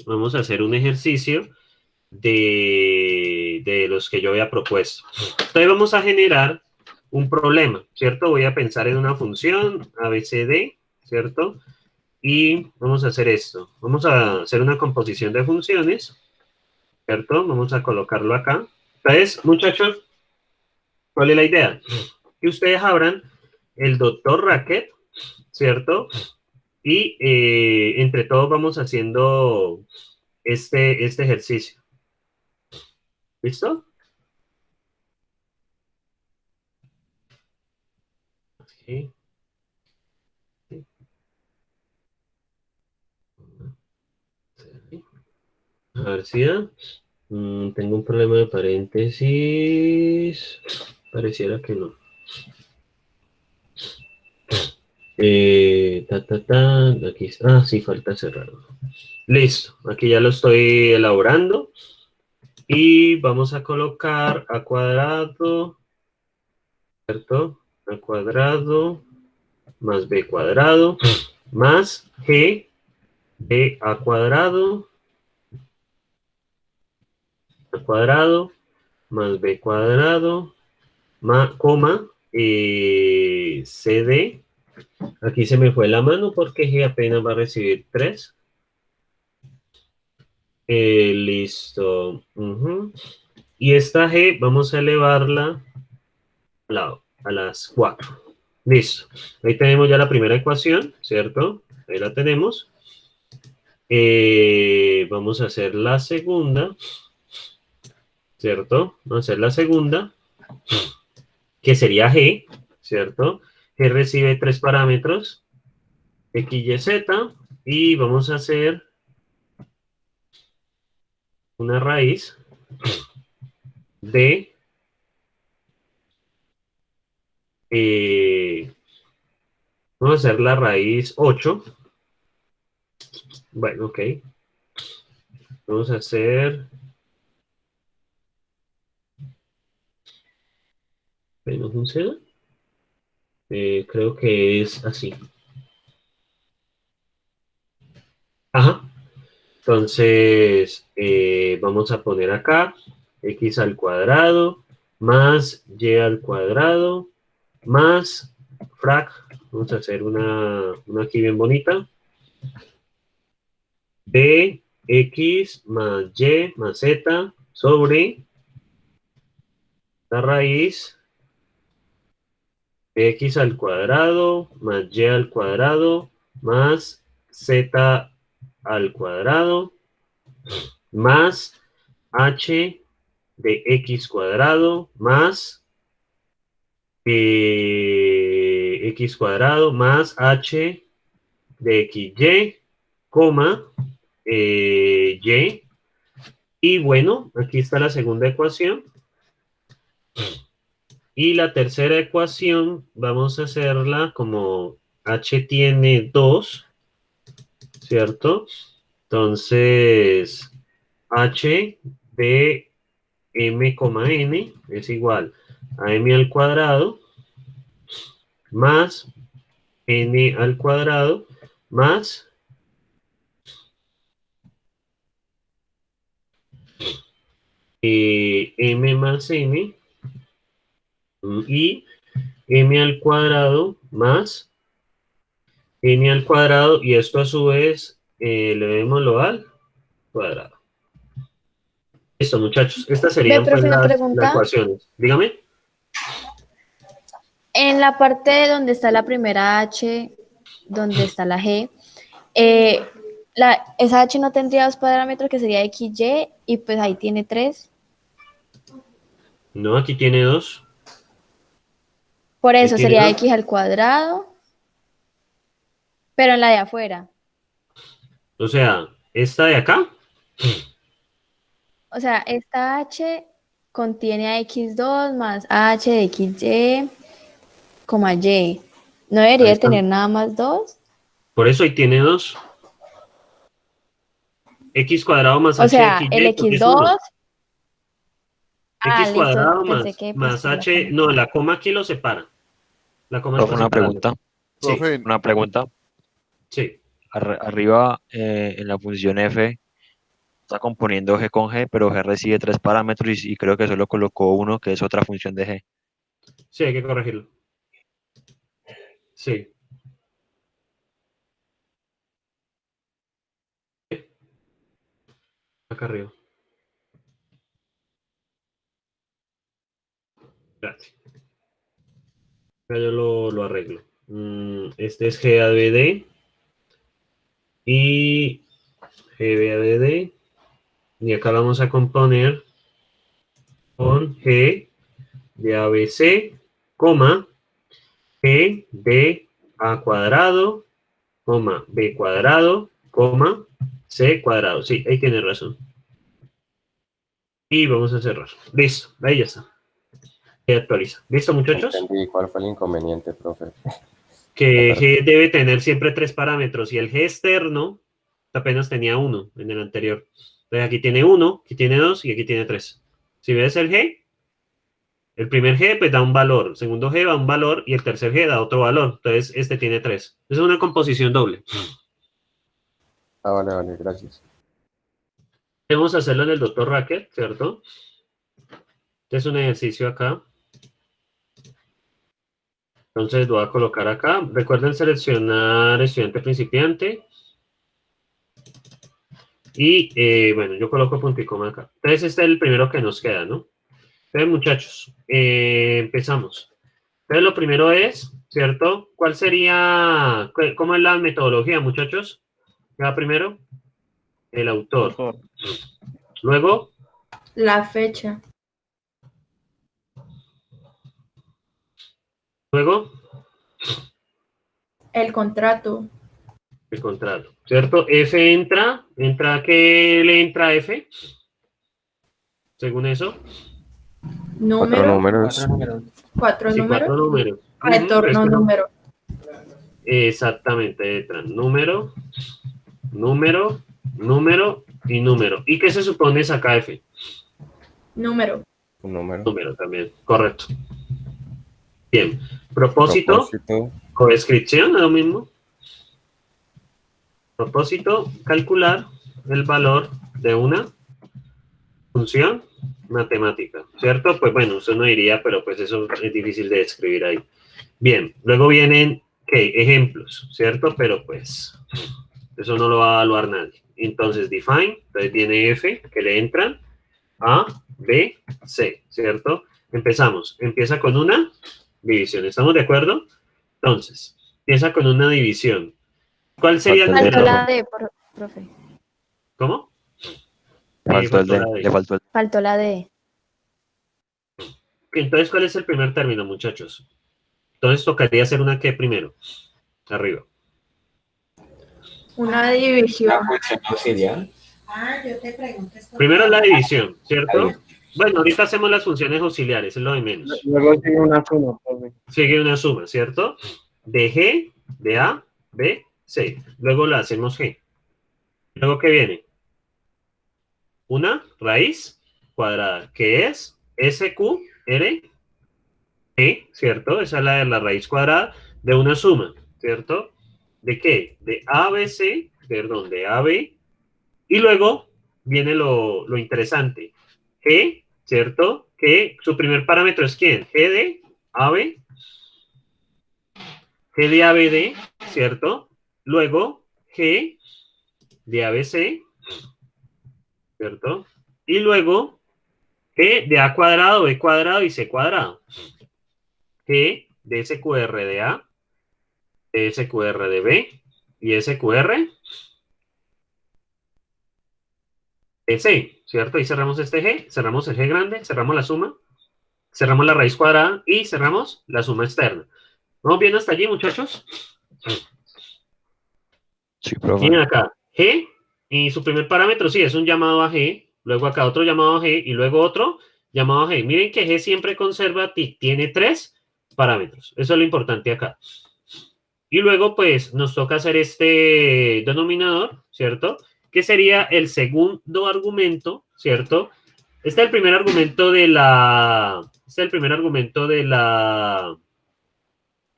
vamos a hacer un ejercicio de los que yo había propuesto. Entonces vamos a generar un problema, ¿cierto? Voy a pensar en una función ABCD, ¿cierto? Y vamos a hacer esto. Vamos a hacer una composición de funciones, ¿cierto? Vamos a colocarlo acá. Entonces, muchachos, ¿cuál es la idea? Que ustedes abran el doctor Racket, ¿cierto? Y entre todos vamos haciendo este ejercicio. ¿Listo? Sí. A ver si da. Tengo un problema de paréntesis. Pareciera que no. Aquí está. Ah, sí, falta cerrarlo. Listo. Aquí ya lo estoy elaborando. Y vamos a colocar a cuadrado, ¿cierto? A cuadrado más b cuadrado más g de a cuadrado más b cuadrado más coma cd. Aquí se me fue la mano porque g apenas va a recibir 3. Listo. Y esta g vamos a elevarla a las 4. Listo. Ahí tenemos ya la primera ecuación, ¿cierto? Ahí la tenemos. Vamos a hacer la segunda, ¿cierto? Vamos a hacer la segunda, que sería g, ¿cierto? G recibe 3 parámetros, x, y, z, y vamos a hacer una raíz de vamos a hacer la raíz 8. Bueno, ok. Vamos a hacer ¿no funciona? Creo que es así. Ajá. Entonces, vamos a poner acá x al cuadrado más y al cuadrado más frac. Vamos a hacer una aquí bien bonita. De x más y más z sobre la raíz de x al cuadrado más y al cuadrado más z al cuadrado más h de x cuadrado más x cuadrado más h de xy, coma, y. Y bueno, aquí está la segunda ecuación. Y la tercera ecuación, vamos a hacerla como h tiene 2, ¿cierto? Entonces, h de m, n es igual a m al cuadrado más n al cuadrado más m más n y m al cuadrado más n al cuadrado, y esto a su vez levémoslo al cuadrado. Listo, muchachos. Estas Ve, serían pues profe, una las pregunta. ecuaciones. Dígame. En la parte donde está la primera H, donde está la G, eh, esa H no tendría dos parámetros que sería XY y pues ahí tiene 3. No, aquí tiene 2. Por Ahí eso tiene sería 2. X al cuadrado, pero en la de afuera. O sea, esta de acá. O sea, esta H contiene a X2 más H de XY, coma Y. ¿No Ahí debería está. tener nada más 2? Por eso ahí tiene 2. X cuadrado más O h de sea, el xy, porque es X2. 1. Ah, X listo. cuadrado Pensé que pues más por la h. coma. No, la coma aquí lo separa. La coma Profe, está una separando. pregunta. Sí, Profe, Una pregunta. sí. Arriba en la función f, está componiendo G con G, pero G recibe 3 parámetros y creo que solo colocó uno, que es otra función de G. Sí, hay que corregirlo. Sí. Acá arriba. Gracias. Ya yo lo arreglo. Este es GABD y GBABD. Y acá vamos a componer con G de ABC, coma, G de A cuadrado, coma, B cuadrado, coma, C cuadrado. Sí, ahí tiene razón. Y vamos a cerrar. Listo, ahí ya está. Y actualiza. ¿Listo, muchachos? Entendí cuál fue el inconveniente, profe. Que G debe tener siempre 3 parámetros y el G externo apenas tenía 1 en el anterior. Entonces aquí tiene 1, aquí tiene 2 y aquí tiene 3. Si ves el G, el primer G pues da un valor, el segundo G da un valor y el tercer G da otro valor. Entonces este tiene 3. Es una composición doble. Ah, vale, gracias. Vamos a hacerlo en el Dr. Racket, ¿cierto? Este es un ejercicio acá. Entonces lo voy a colocar acá. Recuerden seleccionar estudiante principiante. Y bueno, yo coloco punto y coma acá. Entonces este es el primero que nos queda, ¿no? Entonces muchachos, empezamos. Entonces lo primero es, ¿cierto? ¿Cuál sería, cómo es la metodología, muchachos? ¿Qué va primero? El autor. Luego, La fecha. luego, El contrato. el contrato, ¿cierto? F entra, ¿qué le entra a F? Según eso. Cuatro Número. números. Cuatro Sí, números. 4 números. Retorno número. Exactamente, entran número, número, número y número. ¿Y qué se supone saca F? Número. Un número. Número también, correcto. Bien, propósito, Propósito. codescripción, es lo mismo. Propósito, calcular el valor de una función matemática, ¿cierto? Pues bueno, usted no diría, pero pues eso es difícil de describir ahí. Bien, luego vienen, ¿qué? Ejemplos, ¿cierto? Pero pues eso no lo va a evaluar nadie. Entonces, define, entonces viene F, que le entran, A, B, C, ¿cierto? Empezamos. Empieza con una división, ¿estamos de acuerdo? Entonces, empieza con una división. ¿Cuál sería el Falta el Faltó número? la D, profe. ¿Cómo? Faltó el D, la D. le faltó el D. Faltó la D. Entonces, ¿cuál es el primer término, muchachos? Entonces, tocaría hacer una ¿qué primero? Arriba. Una división. Función auxiliar. Yo te pregunto. Primero la división, ¿cierto? Bueno, ahorita hacemos las funciones auxiliares, es lo de menos. Luego sigue una suma, profe. Sigue una suma, ¿cierto? De G, de A, B, C. Luego la hacemos G. Luego, ¿qué viene? Una raíz cuadrada, que es SQR, E, ¿cierto? Esa es la de la raíz cuadrada de una suma, ¿cierto? ¿De qué? De ABC, perdón, de AB. Y luego viene lo interesante. G, ¿cierto? Que su primer parámetro es ¿quién? G de AB. G de ABD, ¿cierto? Luego G de ABC, ¿cierto? Y luego G de A cuadrado, B cuadrado y C cuadrado. G de SQR de A, de SQR de B y SQR de C, ¿cierto? Y cerramos este G, cerramos el G grande, cerramos la suma, cerramos la raíz cuadrada y cerramos la suma externa. ¿Vamos bien hasta allí, muchachos? Sí, profe. Miren acá, G, y su primer parámetro sí es un llamado a G, luego acá otro llamado a G y luego otro llamado a G. Miren que G siempre conserva, tiene 3 parámetros. Eso es lo importante acá. Y luego, pues, nos toca hacer este denominador, ¿cierto? Que sería el segundo argumento, ¿cierto? Este es el primer argumento de la... Este es el primer argumento de la...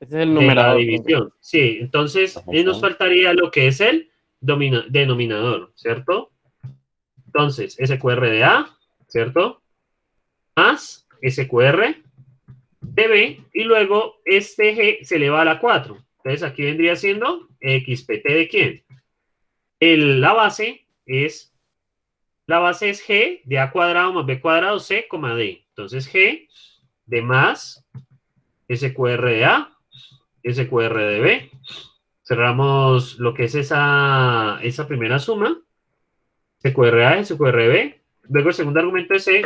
Ese es el de la numerador. división. Sí, entonces nos faltaría lo que es el denominador, ¿cierto? Entonces, SQR de A, ¿cierto? Más SQR de B, y luego este G se eleva a la 4. Entonces, aquí vendría siendo XPT de ¿quién? La base es G de A cuadrado más B cuadrado C, D. Entonces, G de más SQR de A, SQR de B. Cerramos lo que es esa primera suma. SQR A, SQR B. Luego el segundo argumento es C.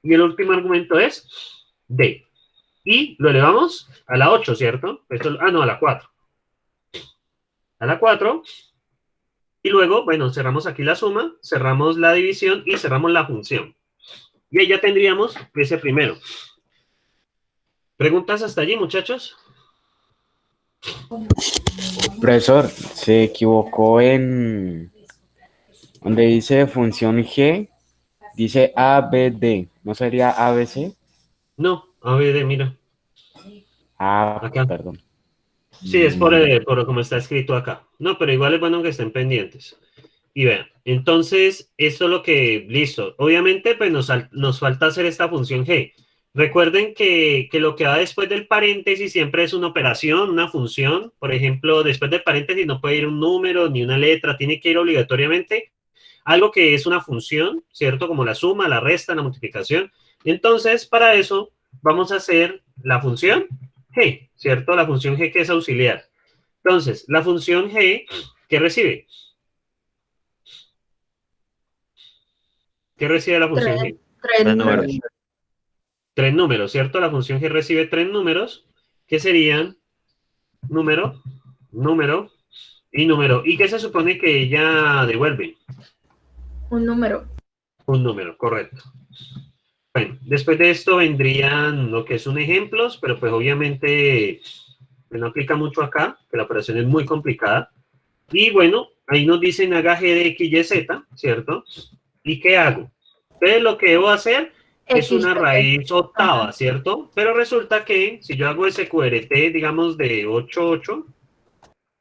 Y el último argumento es D. Y lo elevamos a la 8, ¿cierto? No, a la 4. A la 4. Y luego, bueno, cerramos aquí la suma, cerramos la división y cerramos la función. Y ahí ya tendríamos ese primero. ¿Preguntas hasta allí, muchachos? Profesor, se equivocó en donde dice función G, dice ABD, ¿no sería ABC? No, a ver, mira. Ah, Acá. perdón. Sí, es por como está escrito acá. No, pero igual es bueno que estén pendientes. Y vean, entonces, esto es lo que, listo. Obviamente, pues nos falta hacer esta función G. Recuerden que lo que va después del paréntesis siempre es una operación, una función. Por ejemplo, después del paréntesis no puede ir un número ni una letra, tiene que ir obligatoriamente algo que es una función, ¿cierto? Como la suma, la resta, la multiplicación. Entonces, para eso, vamos a hacer la función G, ¿cierto? La función G que es auxiliar. Entonces, la función G, ¿qué recibe? ¿Qué recibe la función G? Tres números. 3 números, ¿cierto? La función G recibe 3 números, que serían número, número y número. ¿Y qué se supone que ella devuelve? Un número. Un número, correcto. Bueno, después de esto vendrían lo que son ejemplos, pero pues obviamente no aplica mucho acá, que la operación es muy complicada. Y bueno, ahí nos dicen haga G de X, Y, Z, ¿cierto? ¿Y qué hago? Entonces lo que debo hacer es una raíz octava, ¿cierto? Pero resulta que si yo hago SQRT, digamos, de 8, 8,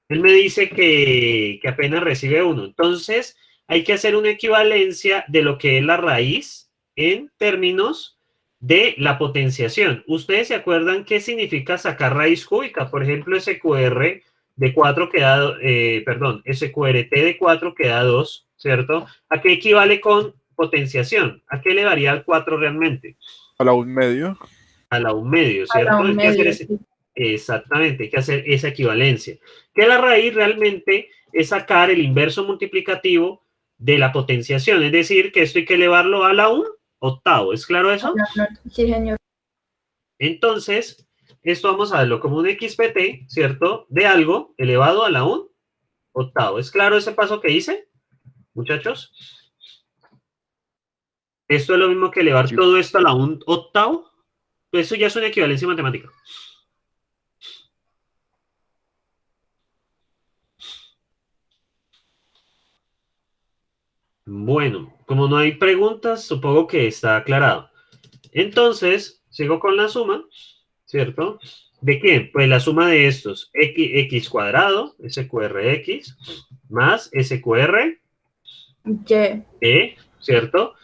él me dice que apenas recibe 1. Entonces, hay que hacer una equivalencia de lo que es la raíz en términos de la potenciación. ¿Ustedes se acuerdan qué significa sacar raíz cúbica? Por ejemplo, SQR de 4 queda, SQRT de 4 queda 2, ¿cierto? ¿A qué equivale con potenciación? ¿A qué le varía al 4 realmente? A la 1/2. A la 1/2, ¿cierto? A la 1/2, sí. Exactamente, hay que hacer esa equivalencia. Que la raíz realmente es sacar el inverso multiplicativo de la potenciación, es decir, que esto hay que elevarlo a la 1/8. ¿Es claro eso? Sí, señor. Entonces, esto vamos a verlo como un XPT, ¿cierto? De algo elevado a la 1/8. ¿Es claro ese paso que hice, muchachos? Esto es lo mismo que elevar todo esto a la 1/8. Eso ya es una equivalencia matemática. Bueno, como no hay preguntas, supongo que está aclarado. Entonces, sigo con la suma, ¿cierto? ¿De quién? Pues la suma de estos, x cuadrado, SQRX, más SQR, ¿cierto?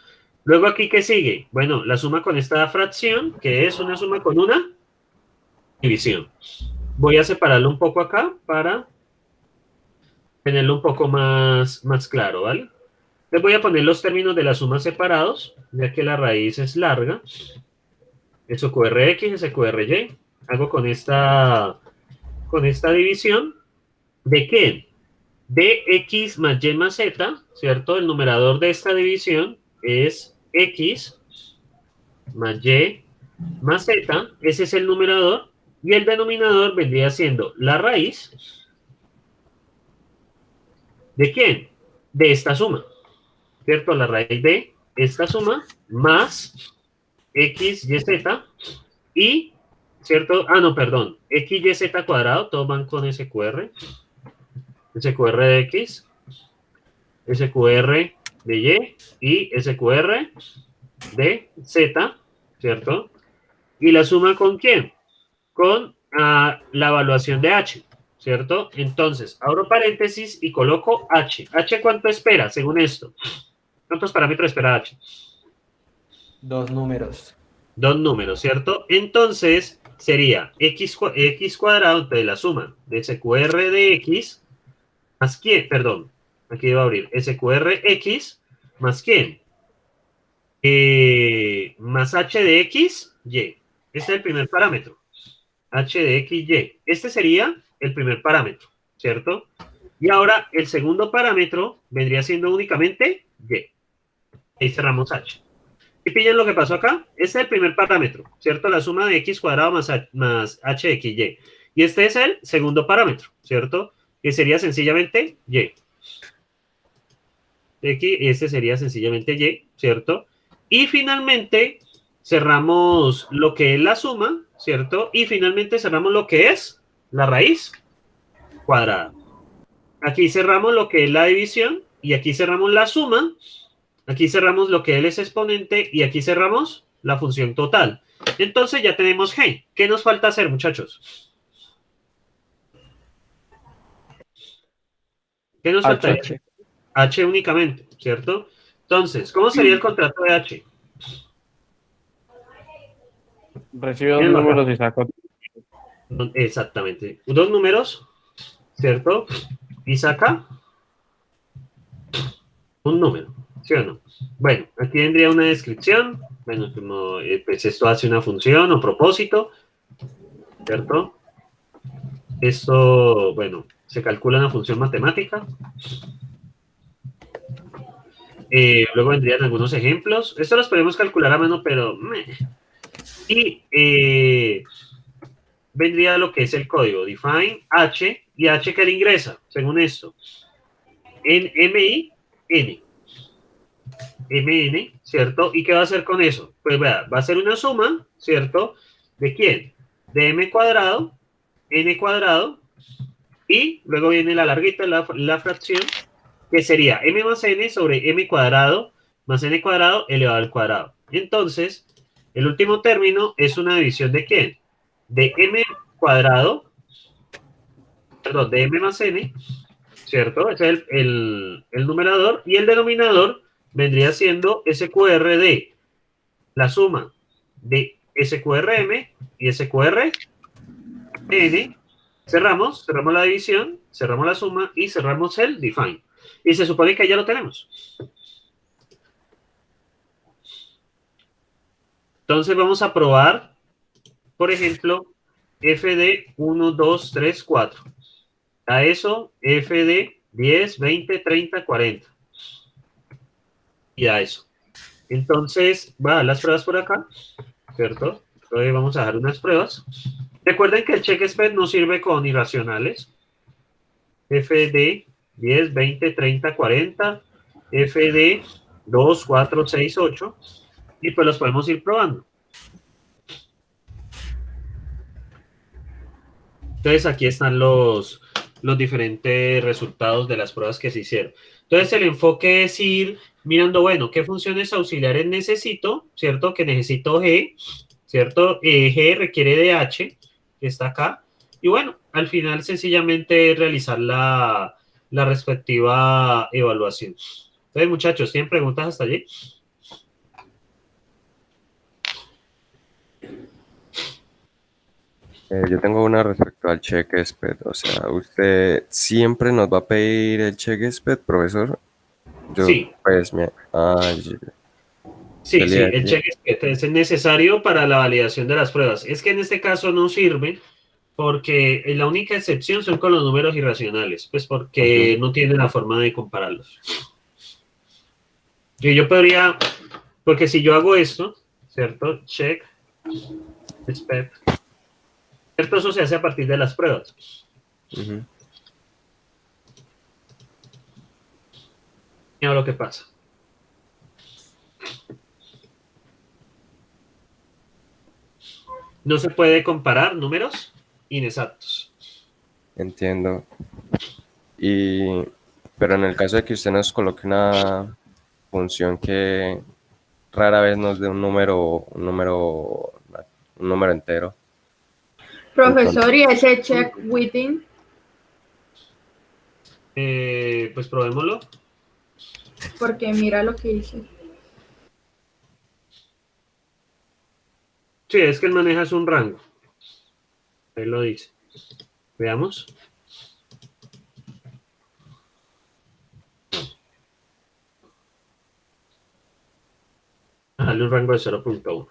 Luego aquí, ¿qué sigue? Bueno, la suma con esta fracción, que es una suma con una división. Voy a separarlo un poco acá para tenerlo un poco más claro, ¿vale? Les voy a poner los términos de la suma separados, ya que la raíz es larga. SQRX, SQRY. Hago con esta división. ¿De qué? De X más Y más Z, ¿cierto? El numerador de esta división es X más Y más Z. Ese es el numerador. Y el denominador vendría siendo la raíz. ¿De quién? De esta suma. ¿Cierto? La raíz de esta suma más X, Y, Z y, ¿cierto? X, Y, Z cuadrado, todos van con SQR. SQR de X, SQR de Y y SQR de Z, ¿cierto? ¿Y la suma con quién? Con la evaluación de H, ¿cierto? Entonces, abro paréntesis y coloco H. ¿H cuánto espera según esto? ¿Cuántos parámetros espera H? 2 números. 2 números, ¿cierto? Entonces sería x cuadrado de la suma de SQR de x más quién, perdón, aquí iba a abrir, SQR x más quién, más h de x, y. Este es el primer parámetro, h de x, y. Este sería el primer parámetro, ¿cierto? Y ahora el segundo parámetro vendría siendo únicamente y. Ahí cerramos h. ¿Y pillan lo que pasó acá? Este es el primer parámetro, ¿cierto? La suma de x cuadrado más h de x, y. Y este es el segundo parámetro, ¿cierto? Que sería sencillamente y. X, este sería sencillamente y, ¿cierto? Y finalmente cerramos lo que es la suma, ¿cierto? Y finalmente cerramos lo que es la raíz cuadrada. Aquí cerramos lo que es la división y aquí cerramos la suma. Aquí cerramos lo que es exponente y aquí cerramos la función total. Entonces ya tenemos g. ¿Qué nos falta hacer, muchachos? ¿Qué nos falta? H únicamente, ¿cierto? Entonces, ¿cómo sería el contrato de H? Recibo 2 números y saco. Exactamente. 2 números, ¿cierto? Y saca un número, ¿sí o no? Bueno, aquí vendría una descripción. Bueno, como pues esto hace una función o propósito, ¿cierto? Esto, bueno, se calcula una función matemática. Luego vendrían algunos ejemplos. Esto los podemos calcular a mano, pero... Y vendría lo que es el código. Define H y H que le ingresa, según esto. En MN, ¿cierto? ¿Y qué va a hacer con eso? Pues vea, va a ser una suma, ¿cierto? ¿De quién? De m cuadrado, n cuadrado, y luego viene la larguita, la fracción, que sería m más n sobre m cuadrado más n cuadrado elevado al cuadrado. Entonces, el último término es una división ¿de quién? De m cuadrado, perdón, de m más n, ¿cierto? Ese es el numerador, y el denominador vendría siendo SQR de la suma de SQRM y SQRN. Cerramos la división, cerramos la suma y cerramos el define. Y se supone que ya lo tenemos. Entonces vamos a probar, por ejemplo, f de 1, 2, 3, 4. A eso, f de 10, 20, 30, 40. Y a eso. Entonces, va a dar las pruebas por acá, ¿cierto? Entonces vamos a dejar unas pruebas. Recuerden que el check spread no sirve con irracionales. F de 10, 20, 30, 40. F de 2, 4, 6, 8. Y pues los podemos ir probando. Entonces aquí están los diferentes resultados de las pruebas que se hicieron. Entonces el enfoque es ir mirando, bueno, ¿qué funciones auxiliares necesito? ¿Cierto? Que necesito G, ¿cierto? G requiere de H, que está acá. Y bueno, al final sencillamente realizar la respectiva evaluación. Entonces, muchachos, ¿tienen preguntas hasta allí? Yo tengo una respecto al check SPED. O sea, ¿usted siempre nos va a pedir el check SPED, profesor? Sí. Pues, Sí, el check SPED es necesario para la validación de las pruebas. Es que en este caso no sirve porque la única excepción son con los números irracionales, pues porque no tienen la forma de compararlos. Y yo podría, porque si yo hago esto, ¿cierto? Check SPED, ¿cierto? Eso se hace a partir de las pruebas. Mira lo que pasa. No se puede comparar números inexactos. Entiendo. Pero en el caso de que usted nos coloque una función que rara vez nos dé un número entero. Profesor, ¿y ese check within? Pues probémoslo. porque mira lo que dice. Sí, es que él maneja es un rango. Ahí lo dice. Veamos. Dale un rango de 0.1.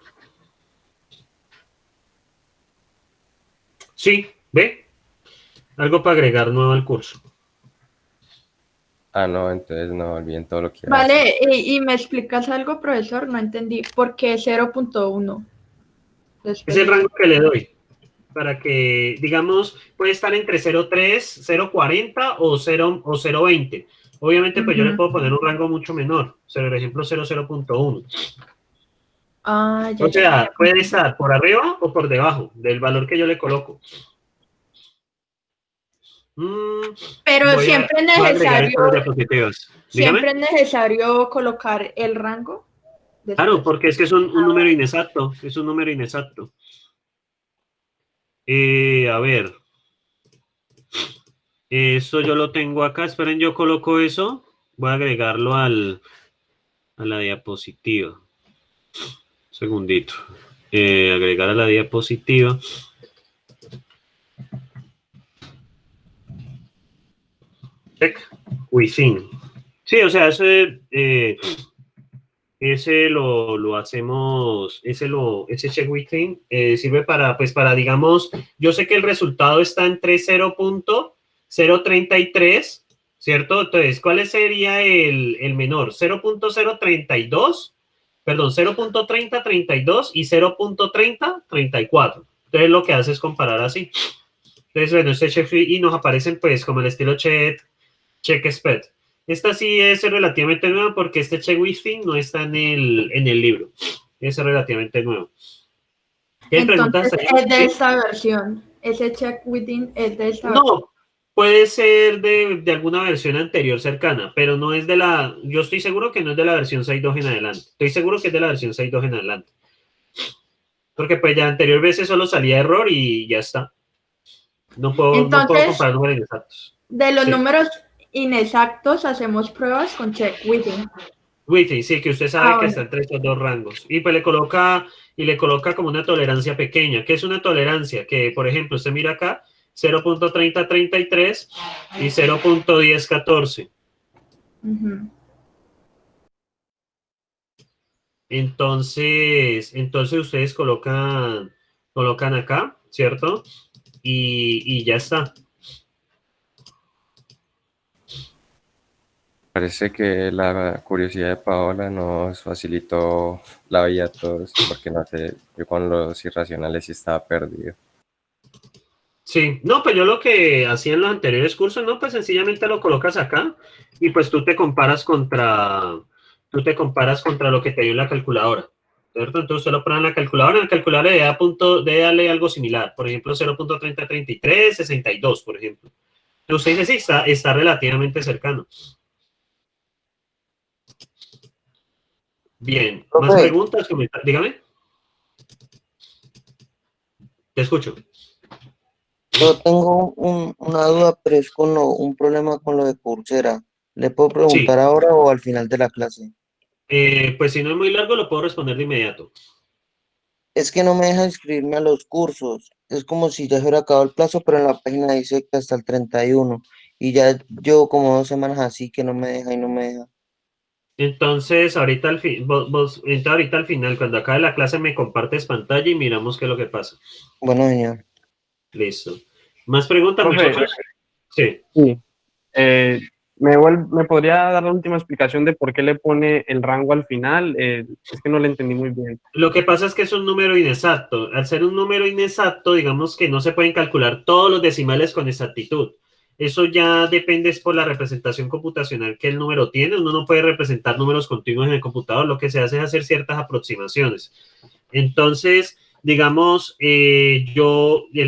Sí, ¿ve? Algo para agregar nuevo al curso. Ah, no, entonces no olviden todo lo que iba a decir. Vale, y me explicas algo, profesor, no entendí. ¿Por qué 0.1? Es el rango que le doy. Para que, digamos, puede estar entre 0.3, 0.40 o 0.20. Obviamente, pues yo le puedo poner un rango mucho menor. Por ejemplo, 0.1. Ah, ya, O sea, ya. puede estar por arriba o por debajo del valor que yo le coloco. Pero siempre es voy a agregar necesario, estas diapositivas. siempre Dígame. es necesario colocar el rango Claro, después. porque es que es un número inexacto. Es un número inexacto. A ver. Eso yo lo tengo acá. Esperen, yo coloco eso. Voy a agregarlo a la diapositiva. Un segundito. Agregar a la diapositiva. Check within. Sí, o sea, ese lo hacemos, ese check within sirve para, pues para, digamos, yo sé que el resultado está entre 0.033, ¿cierto? Entonces, ¿cuál sería el menor? 0.032, perdón, 0.3032 y 0.3034. Entonces, lo que hace es comparar así. Entonces, bueno, este check y nos aparecen, pues, como el estilo check SPED. Esta sí es relativamente nueva porque este check within no está en el libro. Es relativamente nuevo. ¿Qué preguntas? Entonces es de esta versión. Ese check within es de esta versión. No, puede ser de alguna versión anterior cercana, pero no es de la... Yo estoy seguro que no es de la versión 6.2 en adelante. Estoy seguro que es de la versión 6.2 en adelante. Porque pues ya anterior veces solo salía error y ya está. No puedo comparar números inexactos. De los números inexactos hacemos pruebas con check within. Within, sí, que usted sabe que está entre estos dos rangos. Y pues le coloca como una tolerancia pequeña. ¿Qué es una tolerancia? Que, por ejemplo, usted mira acá, 0.3033 y 0.1014. Entonces ustedes colocan acá, ¿cierto? Y ya está. Parece que la curiosidad de Paola nos facilitó la vida a todos, porque no sé, yo con los irracionales sí estaba perdido. Sí, no, pues yo lo que hacía en los anteriores cursos, no, pues sencillamente lo colocas acá y pues tú te comparas contra lo que te dio la calculadora, ¿cierto? Entonces usted lo pone en la calculadora debe darle algo similar, por ejemplo 0.3033, 62, por ejemplo. Entonces usted dice, sí, está relativamente cercano. Bien, ¿más Profe, preguntas? Dígame. Te escucho. yo tengo una duda, pero es con un problema con lo de Coursera. ¿Le puedo Sí, preguntar ahora o al final de la clase? pues si no es muy largo lo puedo responder de inmediato. Es que no me deja inscribirme a los cursos. Es como si ya se hubiera acabado el plazo, pero en la página dice que hasta el 31. Y ya llevo como 2 semanas así que no me deja y no me deja. Entonces, ahorita ahorita al final, cuando acabe la clase, me compartes pantalla y miramos qué es lo que pasa. Bueno, señor. Listo. ¿Más preguntas, Profe, muchachos? Sí. sí. ¿Me podría dar la última explicación de por qué le pone el rango al final? Es que no le entendí muy bien. Lo que pasa es que es un número inexacto. Al ser un número inexacto, digamos que no se pueden calcular todos los decimales con exactitud. Eso ya depende por la representación computacional que el número tiene. Uno no puede representar números continuos en el computador. Lo que se hace es hacer ciertas aproximaciones. Entonces, digamos, el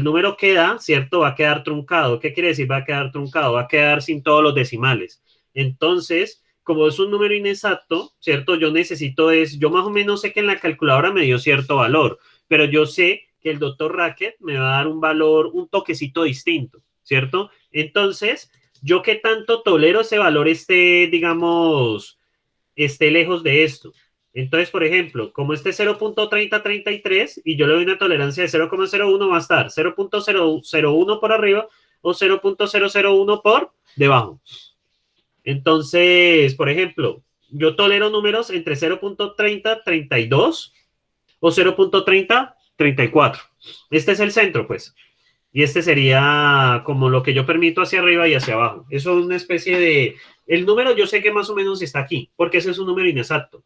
número que da, ¿cierto? Va a quedar truncado. ¿Qué quiere decir va a quedar truncado? Va a quedar sin todos los decimales. Entonces, como es un número inexacto, ¿cierto? Yo más o menos sé que en la calculadora me dio cierto valor, pero yo sé que el doctor Racket me va a dar un valor, un toquecito distinto, ¿cierto? Entonces, yo qué tanto tolero ese valor digamos, esté lejos de esto. Entonces, por ejemplo, como este es 0.3033 y yo le doy una tolerancia de 0,01, va a estar 0.001 por arriba o 0.001 por debajo. Entonces, por ejemplo, yo tolero números entre 0.3032 o 0.3034. Este es el centro, pues. Y este sería como lo que yo permito hacia arriba y hacia abajo. Eso es una especie de... El número yo sé que más o menos está aquí, porque ese es un número inexacto.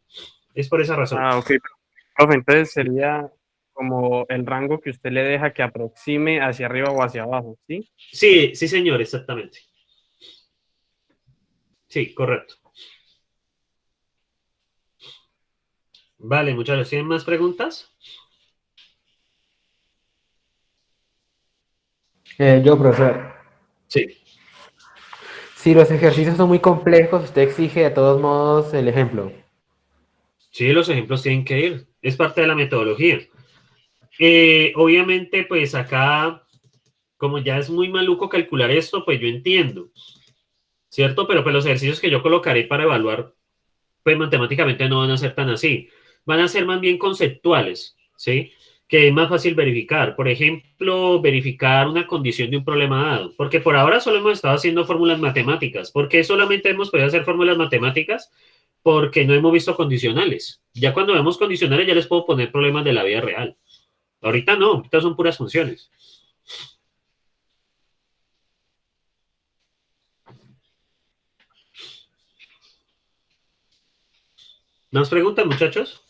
Es por esa razón. Ah, ok. Profe, entonces sería como el rango que usted le deja que aproxime hacia arriba o hacia abajo, ¿sí? Sí, sí, señor, exactamente. Sí, correcto. Vale, muchachos, ¿tienen más preguntas? Yo, profesor, Sí. si los ejercicios son muy complejos, usted exige de todos modos el ejemplo. Sí, los ejemplos tienen que ir. Es parte de la metodología. Obviamente, pues acá, como ya es muy maluco calcular esto, pues yo entiendo, ¿cierto? Pero pues los ejercicios que yo colocaré para evaluar, pues matemáticamente no van a ser tan así. Van a ser más bien conceptuales, ¿sí? Que es más fácil verificar. Por ejemplo, verificar una condición de un problema dado. Porque por ahora solo hemos estado haciendo fórmulas matemáticas. ¿Por qué solamente hemos podido hacer fórmulas matemáticas? Porque no hemos visto condicionales. Ya cuando vemos condicionales ya les puedo poner problemas de la vida real. Ahorita no, ahorita son puras funciones. ¿Más preguntas, muchachos?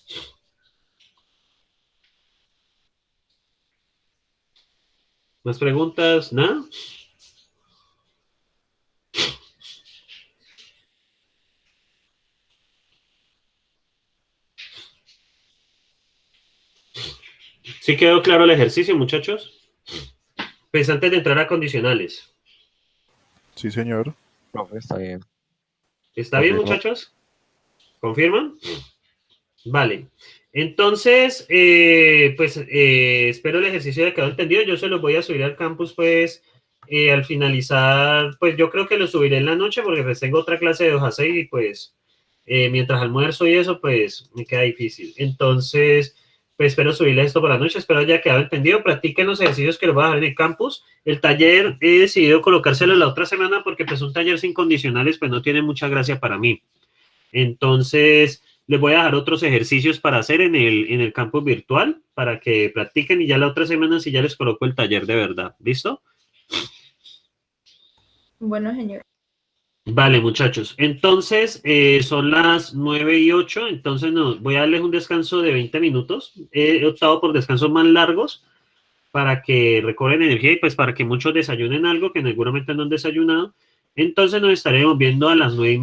¿Más preguntas? ¿Nada? ¿Sí quedó claro el ejercicio, muchachos? Pues antes de entrar a condicionales. Sí, señor. Profe, está bien. ¿Está bien, Confirmo. muchachos? ¿Confirman? Vale. Entonces, espero el ejercicio haya quedado entendido. Yo se los voy a subir al campus, pues, al finalizar, pues yo creo que lo subiré en la noche porque pues tengo otra clase de 2 a 6 y pues mientras almuerzo y eso, pues me queda difícil. Entonces, pues espero subirle esto por la noche, espero haya quedado entendido. Practiquen los ejercicios que los voy a dejar en el campus. El taller he decidido colocárselo la otra semana porque pues un taller sin condicionales pues no tiene mucha gracia para mí. Entonces, les voy a dejar otros ejercicios para hacer en el campus virtual para que practiquen y ya la otra semana sí ya les coloco el taller de verdad. ¿Listo? Bueno, señor. Vale, muchachos. Entonces, son las 9:08, entonces voy a darles un descanso de 20 minutos. He optado por descansos más largos para que recobren energía y pues para que muchos desayunen algo que seguramente no han desayunado. Entonces nos estaremos viendo a las 9:30.